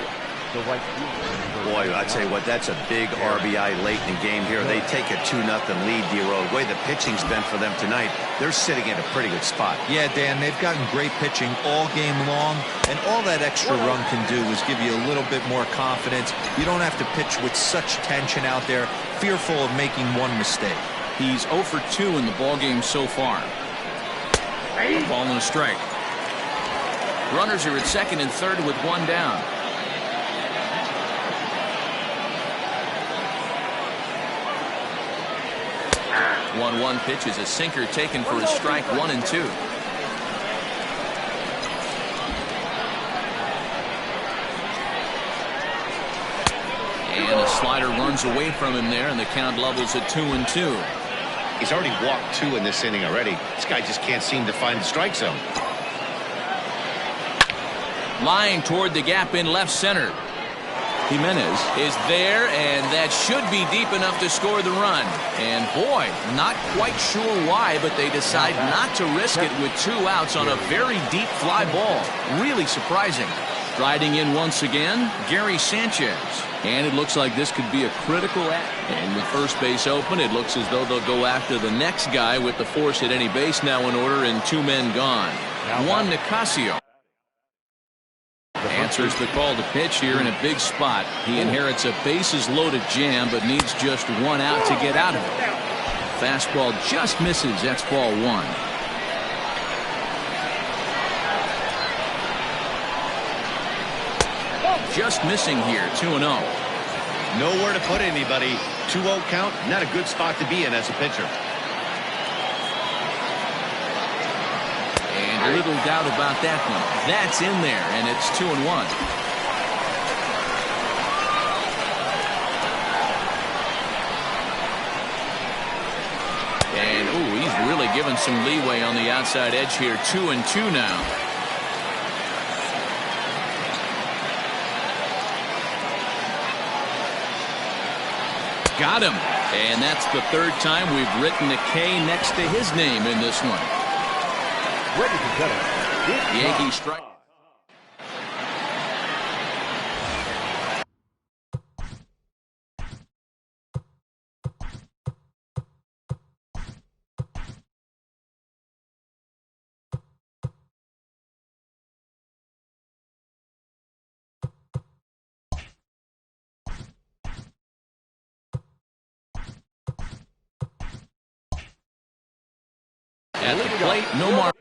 Boy, I tell you what, that's a big RBI late in the game here. They take a 2-0 lead, D-Road. The way the pitching's been for them tonight, they're sitting in a pretty good spot. Yeah, Dan, they've gotten great pitching all game long, and all that extra run can do is give you a little bit more confidence. You don't have to pitch with such tension out there, fearful of making one mistake. He's 0 for 2 in the ballgame so far. A ball and a strike. Runners are at second and third with 1 down. 1-1 pitch is a sinker taken for a strike 1 and 2. And a slider runs away from him there, and the count levels at 2-2. He's already walked 2 in this inning already. This guy just can't seem to find the strike zone. Lying toward the gap in left center. Jimenez is there, and that should be deep enough to score the run. And boy, not quite sure why, but they decide not to risk it with 2 outs on a very deep fly ball. Really surprising. Striding in once again, Gary Sanchez. And it looks like this could be a critical act. And with first base open, it looks as though they'll go after the next guy with the force at any base now in order and 2 men gone. Juan Nicasio answers the call to pitch here in a big spot. He inherits a bases-loaded jam, but needs just 1 out to get out of it. Fastball just misses. That's ball 1. Just missing here, 2-0. Nowhere to put anybody. 2-0 count, not a good spot to be in as a pitcher. And little doubt about that one. That's in there, and it's 2-1. And, ooh, he's really given some leeway on the outside edge here. 2-2 now. Got him. And that's the 3rd time we've written a K next to his name in this one. Ready to cut it. Yankee strike. At the plate, no more.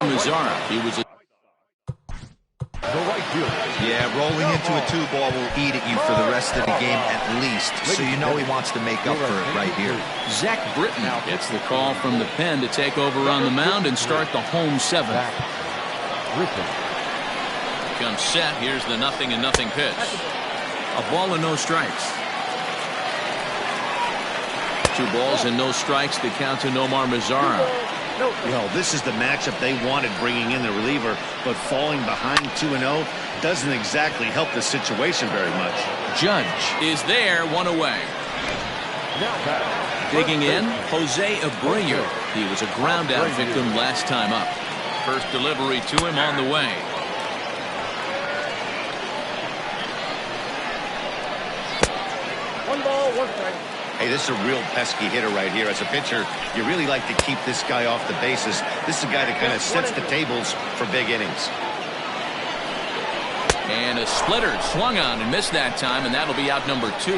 Mazzara, he was Yeah, rolling into a 2-ball will eat at you for the rest of the game at least, so you know he wants to make up for it right here. Zach Britton gets the call from the pen to take over on the mound and start the home 7th. Comes set. Here's the 0-0 pitch. A ball and no strikes. 2 balls and no strikes to count to Nomar Mazzara. Well, this is the matchup they wanted, bringing in the reliever, but falling behind 2-0 doesn't exactly help the situation very much. Judge is there, 1 away. Digging in, Jose Abreu. He was a ground out victim last time up. First delivery to him on the way. Hey, this is a real pesky hitter right here. As a pitcher, you really like to keep this guy off the bases. This is a guy that kind of sets the tables for big innings. And a splitter swung on and missed that time, and that'll be out number 2.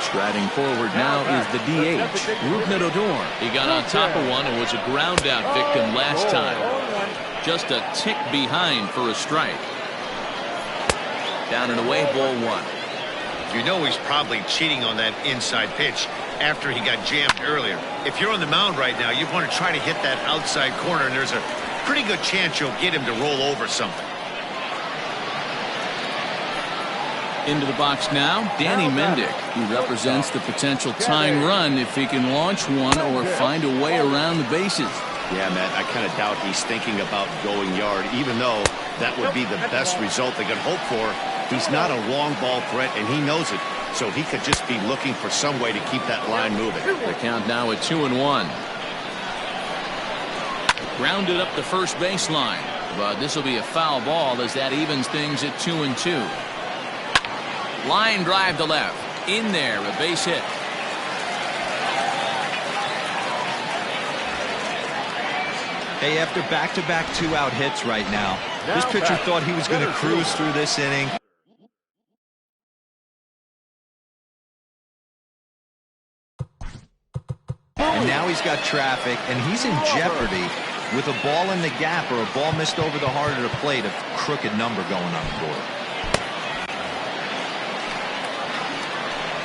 Striding forward now is the DH, Rougned Odor. He got on top of one and was a ground out victim last time. Just a tick behind for a strike. Down and away, ball 1. You know he's probably cheating on that inside pitch after he got jammed earlier. If you're on the mound right now, you want to try to hit that outside corner, and there's a pretty good chance you'll get him to roll over something. Into the box now, Danny Mendick. He represents the potential tying run if he can launch one or find a way around the bases. Yeah, Matt, I kind of doubt he's thinking about going yard, even though that would be the best result they could hope for. He's not a long ball threat, and he knows it, so he could just be looking for some way to keep that line moving. The count now at 2-1. Grounded up the first baseline, but this will be a foul ball as that evens things at 2-2. Line drive to left. In there, a base hit. Hey, after back-to-back 2-out hits right now, this pitcher thought he was going to cruise through this inning. And now he's got traffic, and he's in jeopardy with a ball in the gap or a ball missed over the heart of the plate, a crooked number going on the board.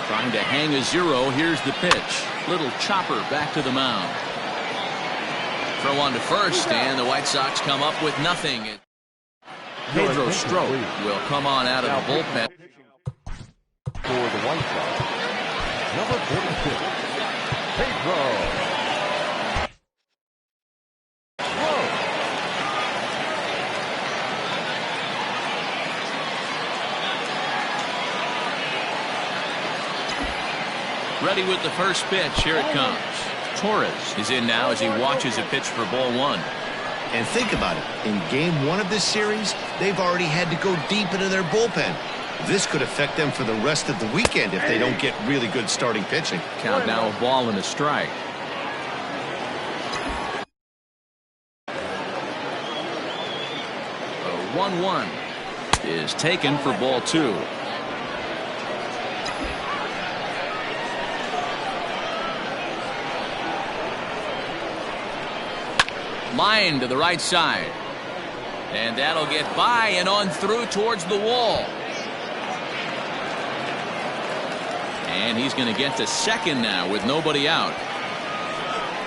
Trying to hang a 0. Here's the pitch. Little chopper back to the mound. Throw on to first, and the White Sox come up with nothing. Pedro Strop will come on out of the bullpen. for the White Sox, number 46, Pedro. Ready with the first pitch. Here it comes. Torres is in now as he watches a pitch for ball one. And think about it. In game one of this series, they've already had to go deep into their bullpen. This could affect them for the rest of the weekend if they don't get really good starting pitching. Count now a ball and a strike. A 1-1 is taken for ball two. Line to the right side. And that'll get by and on through towards the wall. And he's going to get to second now with nobody out.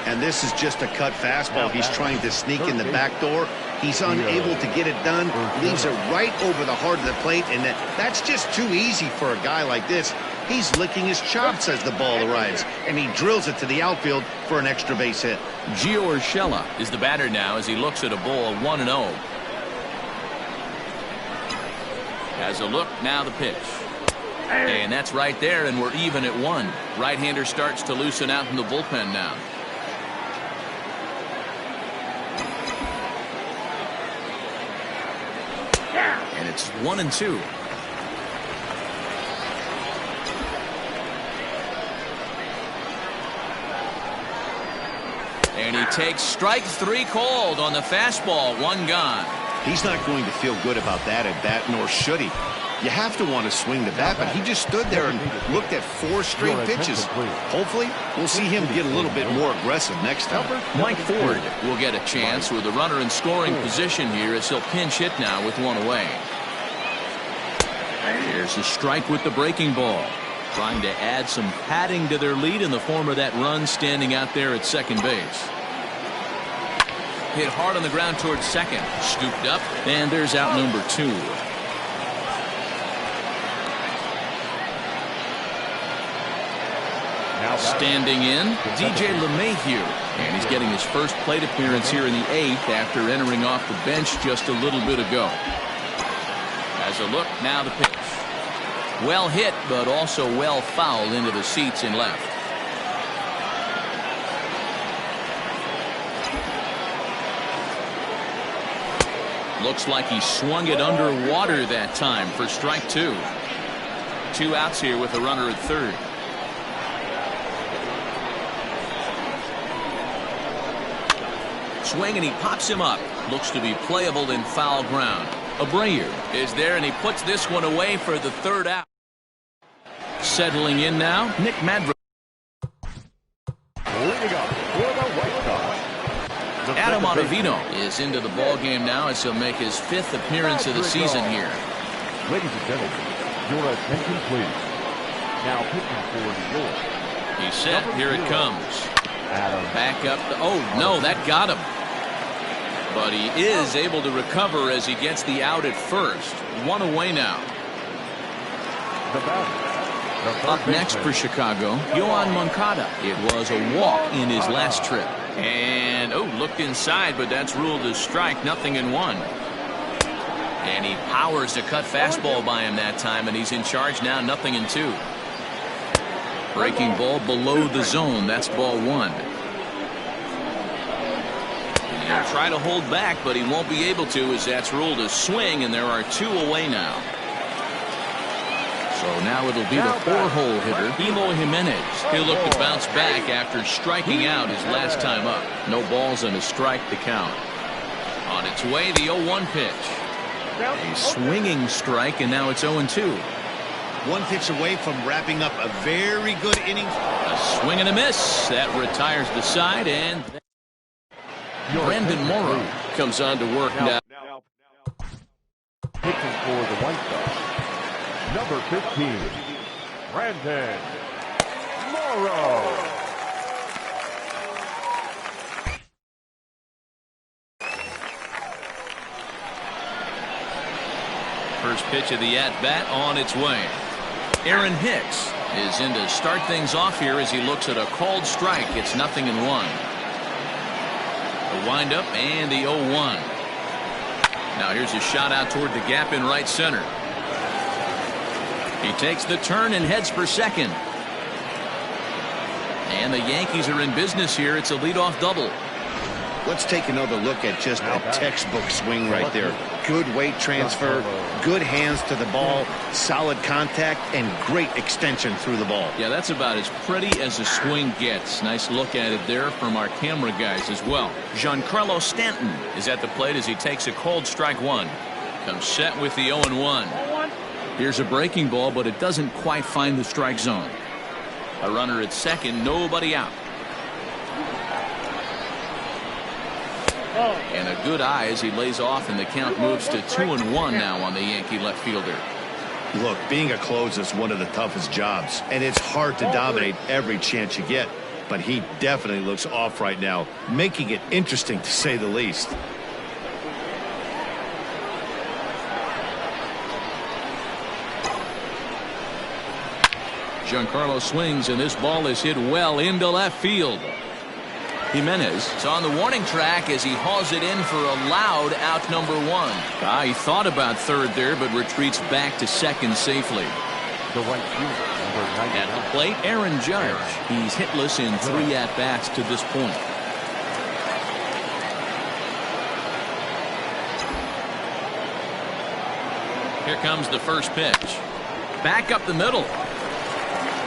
And this is just a cut fastball. He's trying to sneak in the back door. He's unable to get it done. Leaves it right over the heart of the plate. And that's just too easy for a guy like this. He's licking his chops as the ball arrives. And he drills it to the outfield for an extra base hit. Gio Urshela is the batter now as he looks at a ball 1-0. Has a look, now the pitch. And that's right there, and we're even at 1. Right-hander starts to loosen out in the bullpen now. And it's 1-2. And he takes strike 3 called on the fastball. 1 gone. He's not going to feel good about that at bat, nor should he. You have to want to swing the bat, but he just stood there and looked at 4 straight pitches. Hopefully, we'll see him get a little bit more aggressive next time. Mike Ford will get a chance with a runner in scoring position here as he'll pinch hit now with 1 away. Here's a strike with the breaking ball. Trying to add some padding to their lead in the form of that run standing out there at second base. Hit hard on the ground towards second. Scooped up, and there's out number 2. Standing in, DJ LeMahieu. And he's getting his first plate appearance here in the 8th after entering off the bench just a little bit ago. Has a look, now the pitch. Well hit, but also well fouled into the seats in left. Looks like he swung it underwater that time for strike 2. 2 outs here with a runner at third. Swing and he pops him up. Looks to be playable in foul ground. Abreu is there and he puts this one away for the 3rd out. Settling in now, Nick Madrigal. Adam Ottavino is into the ball game now as he'll make his 5th appearance of the season here. Ladies and gentlemen, your attention please. Now pitching for New York. He's set. Here it comes. Back up. Oh, no, that got him. But he is able to recover as he gets the out at first. 1 away now. Up next for Chicago, Yohan Moncada. It was a walk in his last trip. And, oh, looked inside, but that's ruled as strike. 0-1. And he powers a cut fastball by him that time, and he's in charge now. 0-2. Breaking ball below the zone. That's ball 1. He'll try to hold back, but he won't be able to as that's ruled a swing, and there are 2 away now. So now it'll be the 4-hole hitter, Eloy Jimenez. He'll look to bounce back after striking out his last time up. No balls and a strike to count. On its way, the 0-1 pitch. A swinging strike, and now it's 0-2. 1 pitch away from wrapping up a very good inning. A swing and a miss. That retires the side, and Brandon Morrow comes on to work now. Pitching for the White Sox, number 15, Brandon Morrow. First pitch of the at-bat on its way. Aaron Hicks is in to start things off here as he looks at a called strike. It's 0-1. The windup and the 0-1. Now here's a shot out toward the gap in right center. He takes the turn and heads for second. And the Yankees are in business here. It's a leadoff double. Let's take another look at just a textbook swing right there. Good weight transfer, good hands to the ball, solid contact, and great extension through the ball. Yeah, that's about as pretty as a swing gets. Nice look at it there from our camera guys as well. Giancarlo Stanton is at the plate as he takes a called strike one. Comes set with the 0-1. Here's a breaking ball, but it doesn't quite find the strike zone. A runner at second, nobody out. And a good eye as he lays off, and the count moves to 2-1 now on the Yankee left fielder. Look, being a closer is one of the toughest jobs, and it's hard to dominate every chance you get. But he definitely looks off right now, making it interesting to say the least. Giancarlo swings, and this ball is hit well into left field. Jimenez is on the warning track as he hauls it in for a loud out number 1. He thought about third there, but retreats back to second safely. The right fielder, number 99. At the plate, Aaron Judge. He's hitless in 3 at-bats to this point. Here comes the first pitch. Back up the middle.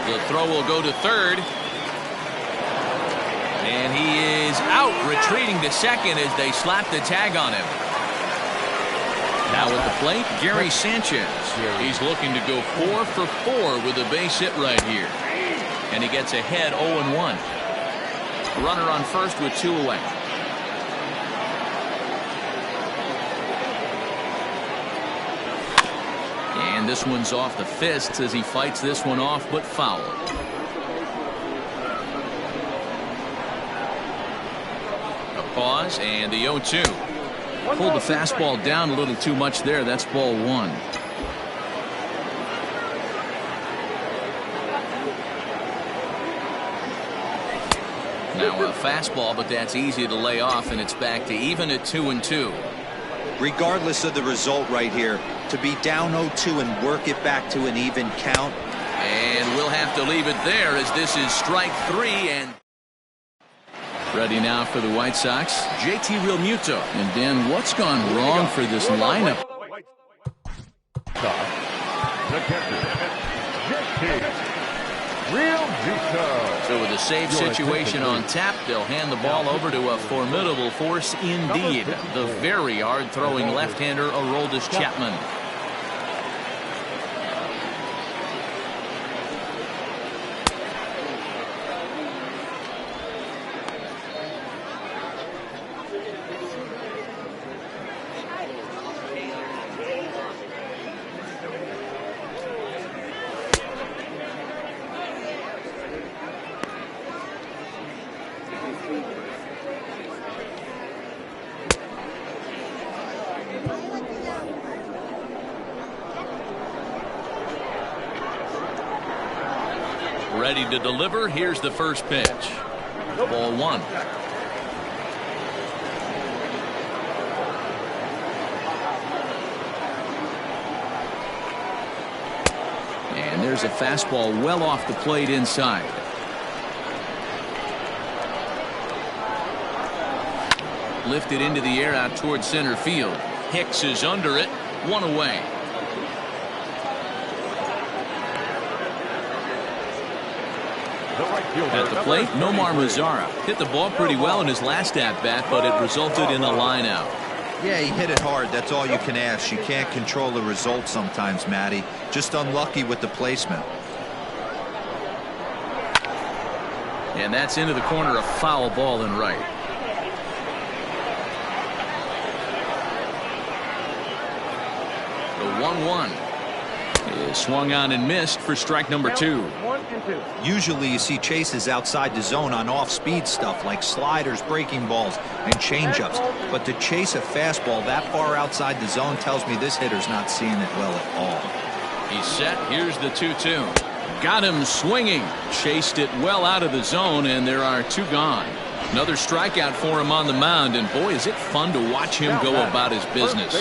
The throw will go to third. And he is out, retreating to second as they slap the tag on him. Now at the plate, Gary Sanchez. He's looking to go 4 for 4 with a base hit right here. And he gets ahead 0-1. Runner on first with 2 away. And this one's off the fists as he fights this one off, but foul. Pause and the 0-2. Pulled the fastball down a little too much there. That's ball 1. Now a fastball, but that's easy to lay off, and it's back to even at 2-2. Regardless of the result right here, to be down 0-2 and work it back to an even count. And we'll have to leave it there as this is strike 3. And ready now for the White Sox, JT Realmuto. And Dan, what's gone wrong for this lineup? The catcher, JT Realmuto. So with a save situation on tap, they'll hand the ball over to a formidable force indeed. The very hard-throwing left-hander Aroldis Chapman. Ready to deliver. Here's the first pitch. Ball 1. And there's a fastball well off the plate inside. Lifted into the air out towards center field. Hicks is under it. 1 away. At the plate, Nomar Mazara hit the ball pretty well in his last at-bat, but it resulted in a line-out. Yeah, he hit it hard. That's all you can ask. You can't control the result sometimes, Matty. Just unlucky with the placement. And that's into the corner, a foul ball and right. The 1-1 is swung on and missed for strike number 2. Usually you see chases outside the zone on off-speed stuff like sliders, breaking balls, and changeups. But to chase a fastball that far outside the zone tells me this hitter's not seeing it well at all. He's set. Here's the 2-2. Got him swinging. Chased it well out of the zone, and there are 2 gone. Another strikeout for him on the mound, and boy, is it fun to watch him go about his business.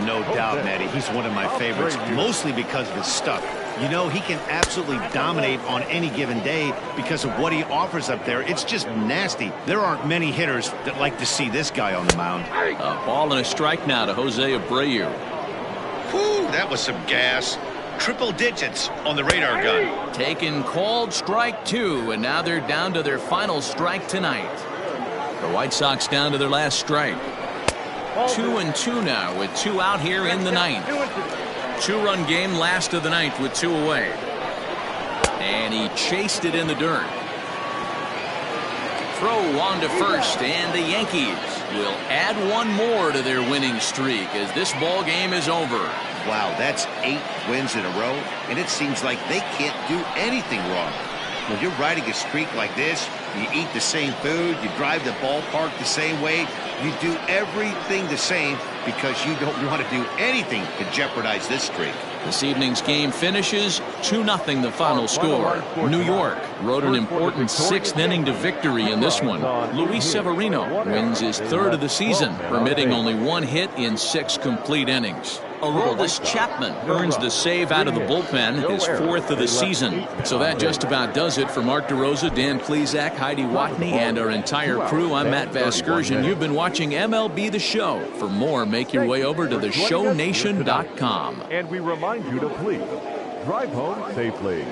No doubt, Matty. He's one of my favorites, mostly because of his stuff. You know, he can absolutely dominate on any given day because of what he offers up there. It's just nasty. There aren't many hitters that like to see this guy on the mound. A ball and a strike now to Jose Abreu. Whew, that was some gas. Triple digits on the radar gun. Taken called strike 2, and now they're down to their final strike tonight. The White Sox down to their last strike. 2-2 now with 2 out here in the 9th. 2-run game, last of the 9th with 2 away. And he chased it in the dirt. Throw on to first, and the Yankees will add 1 more to their winning streak as this ball game is over. Wow, that's 8 wins in a row, and it seems like they can't do anything wrong. When you're riding a streak like this, you eat the same food, you drive the ballpark the same way, you do everything the same because you don't want to do anything to jeopardize this streak. This evening's game finishes 2-0 the final score. New York rode an important 6th inning to victory in this one. Luis Severino wins his 3rd of the season, permitting only 1 hit in 6 complete innings. Aroldis Chapman earns the save out of the bullpen, his 4th of the season. So that just about does it for Mark DeRosa, Dan Klezak, Heidi Watney, and our entire crew. I'm Matt Vasgersian. You've been watching MLB The Show. For more, make your way over to theshownation.com. And we remind you to please drive home safely.